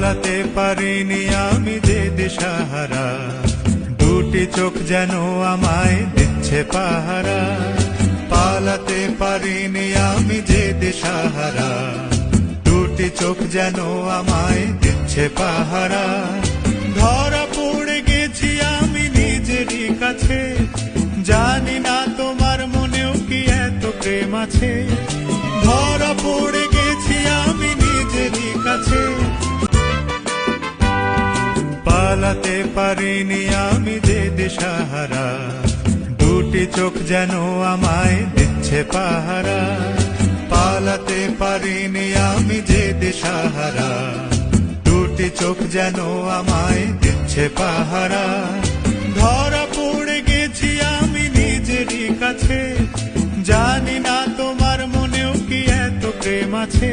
পালাতে পারিনি আমি যে দিশাহারা, দুটি চোখ যেন আমায় দিচ্ছে পাহারা। পালাতে পারিনি আমি যে দিশাহারা, দুটি চোখ যেন আমায় দিচ্ছে পাহারা। ধরা পড়ে গেছি আমি নিজেরই কাছে, জানি না তোমার মনেও কি এত প্রেম আছে। ধরা পড়ে গেছি আমি নিজেরই কাছে, পালাতে পারিনি আমি যে দিশাহারা, দুটি চোখ যেন আমায় দিচ্ছে পাহারা। পালাতে পারিনি আমি যে দিশাহারা, দুটি চোখ যেন আমায় দিচ্ছে পাহারা। ধরা পড়ে গেছি আমি নিজেরই কাছে, জানি না তোমার মনেও কি এত প্রেম আছে।